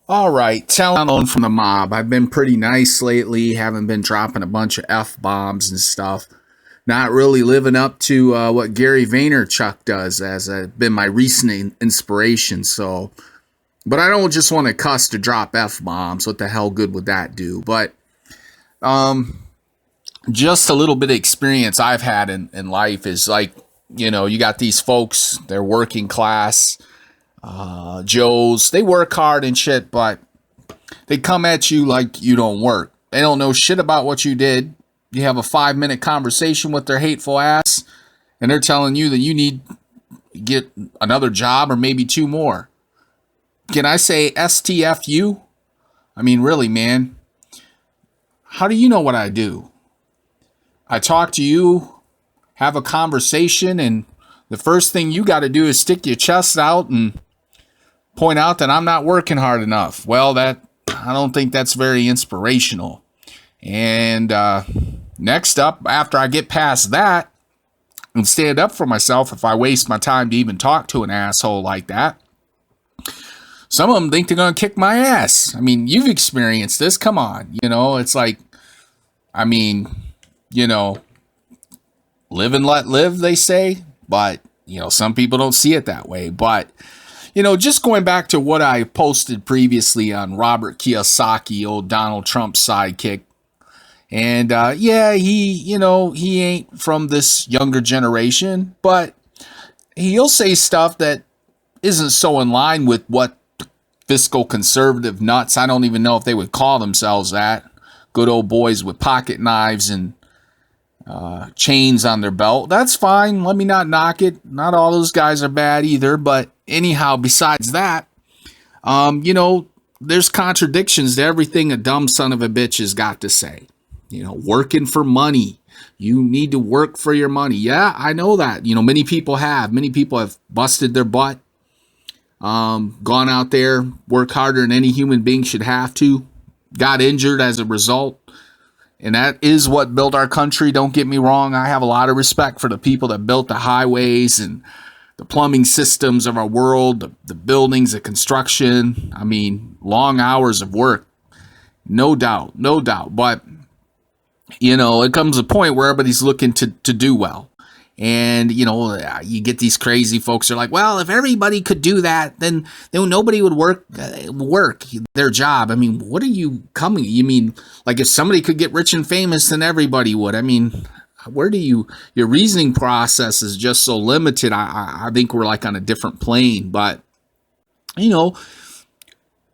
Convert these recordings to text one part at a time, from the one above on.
All right, telling from the mob. I've been pretty nice lately. Haven't been dropping a bunch of F bombs and stuff. Not really living up to what Gary Vaynerchuk does, as been my recent inspiration. So, but I don't just want to cuss to drop F bombs. What the hell good would that do? But just a little bit of experience I've had in life is like, you got these folks, they're working class, Joes, they work hard and shit, but they come at you like you don't work. They don't know shit about what you did. You have a 5-minute conversation with their hateful ass, and they're telling you that you need to get another job or maybe two more. Can I say STFU? I mean, really, man. How do you know what I do? I talk to you, have a conversation, and the first thing you got to do is stick your chest out and point out that I'm not working hard enough. Well, I don't think that's very inspirational. And next up, after I get past that and stand up for myself, if I waste my time to even talk to an asshole like that, some of them think they're going to kick my ass. I mean, you've experienced this. Come on. It's like, live and let live, they say. But, some people don't see it that way. But, just going back to what I posted previously on Robert Kiyosaki, old Donald Trump's sidekick. And, he ain't from this younger generation, but he'll say stuff that isn't so in line with what fiscal conservative nuts, I don't even know if they would call themselves that, good old boys with pocket knives and chains on their belt. That's fine. Let me not knock it. Not all those guys are bad either. But anyhow, besides that, there's contradictions to everything a dumb son of a bitch has got to say. Working for money. You need to work for your money. Yeah, I know that. Many people have. Many people have busted their butt, gone out there, worked harder than any human being should have to, got injured as a result. And that is what built our country. Don't get me wrong. I have a lot of respect for the people that built the highways and the plumbing systems of our world, the buildings, the construction. I mean, long hours of work. No doubt. But, it comes a point where everybody's looking to do well. And, you get these crazy folks who are like, well, if everybody could do that, then nobody would work their job. I mean, what are you coming? You mean, like, if somebody could get rich and famous, then everybody would. I mean, your reasoning process is just so limited. I think we're like on a different plane. But,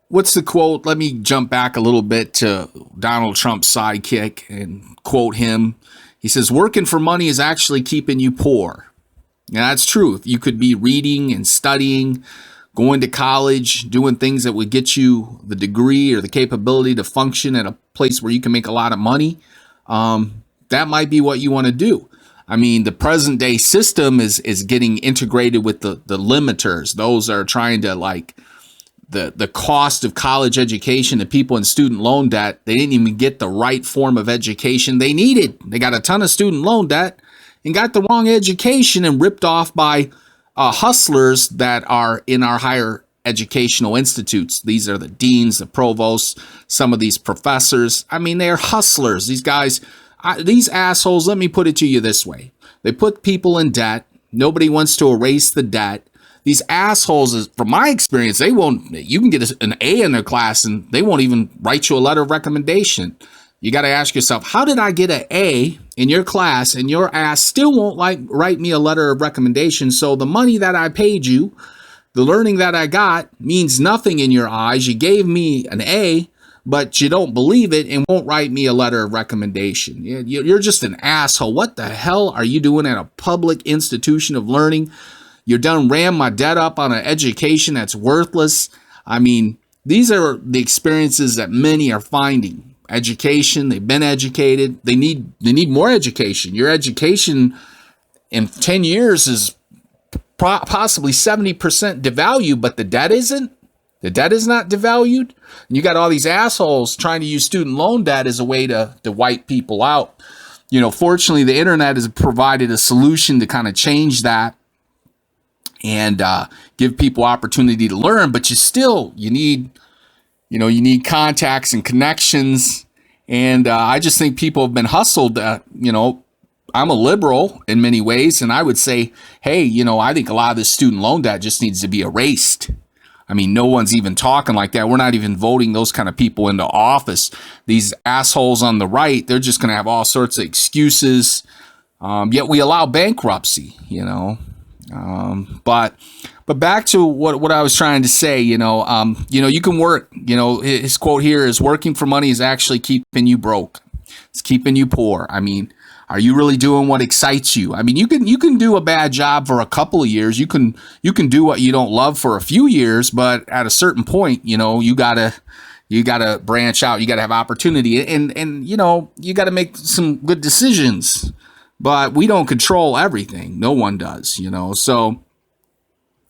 what's the quote? Let me jump back a little bit to Donald Trump's sidekick and quote him. He says, working for money is actually keeping you poor. Now, that's true. If you could be reading and studying, going to college, doing things that would get you the degree or the capability to function at a place where you can make a lot of money, that might be what you want to do. I mean, the present day system is getting integrated with the limiters. Those are trying to, like, the cost of college education, the people in student loan debt, they didn't even get the right form of education they needed. They got a ton of student loan debt and got the wrong education and ripped off by hustlers that are in our higher educational institutes. These are the deans, the provosts, some of these professors. I mean, they're hustlers. These guys, these assholes, let me put it to you this way. They put people in debt. Nobody wants to erase the debt. These assholes, from my experience, you can get an A in their class and they won't even write you a letter of recommendation. You got to ask yourself, how did I get an A in your class and your ass still won't write me a letter of recommendation? So the money that I paid you, the learning that I got means nothing in your eyes. You gave me an A, but you don't believe it and won't write me a letter of recommendation. You're just an asshole. What the hell are you doing at a public institution of learning? You're done ram my debt up on an education that's worthless. I mean, these are the experiences that many are finding. Education, they've been educated. They need more education. Your education in 10 years is possibly 70% devalued, but the debt isn't. The debt is not devalued. And you got all these assholes trying to use student loan debt as a way to wipe people out. Fortunately, the internet has provided a solution to kind of change that and give people opportunity to learn, but you need You need contacts and connections. And I just think people have been hustled. I'm a liberal in many ways, and I would say, hey, I think a lot of this student loan debt just needs to be erased. I mean, no one's even talking like that. We're not even voting those kind of people into office. These assholes on the right, they're just going to have all sorts of excuses. Yet we allow bankruptcy, But back to what I was trying to say, you can work. His quote here is, working for money is actually keeping you broke. It's keeping you poor. I mean, are you really doing what excites you? I mean, you can do a bad job for a couple of years. You can do what you don't love for a few years, but at a certain point, you gotta branch out. You gotta have opportunity, and you gotta make some good decisions. But we don't control everything. No one does, So,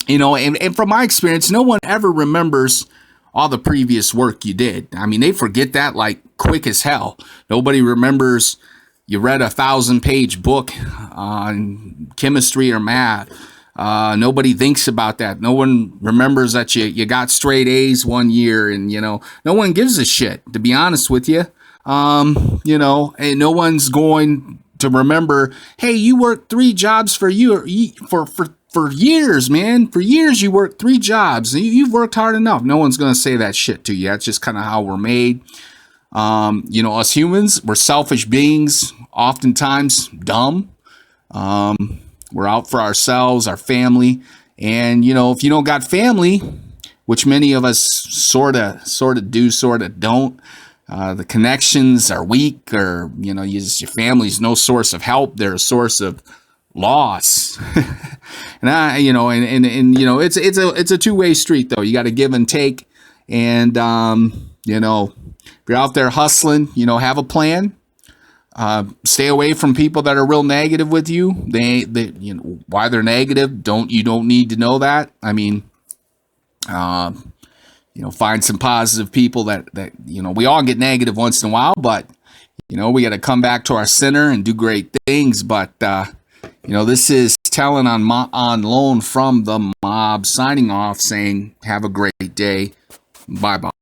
and from my experience, no one ever remembers all the previous work you did. I mean, they forget that like quick as hell. Nobody remembers you read a 1,000-page book on chemistry or math. Nobody thinks about that. No one remembers that you got straight A's one year, and no one gives a shit, to be honest with you. And no one's going to remember, hey, you worked 3 jobs for years, man. For years you worked 3 jobs. You've worked hard enough. No one's going to say that shit to you. That's just kind of how we're made. Us humans, we're selfish beings, oftentimes dumb. We're out for ourselves, our family. And, if you don't got family, which many of us sort of do, sort of don't, the connections are weak, or, your family's no source of help. They're a source of loss. And it's a two-way street though. You got to give and take. And, if you're out there hustling, have a plan. Stay away from people that are real negative with you. They why they're negative. You don't need to know that. I mean, find some positive people that we all get negative once in a while, but we got to come back to our center and do great things. But this is Telling on Loan from the Mob, signing off, saying have a great day. Bye bye.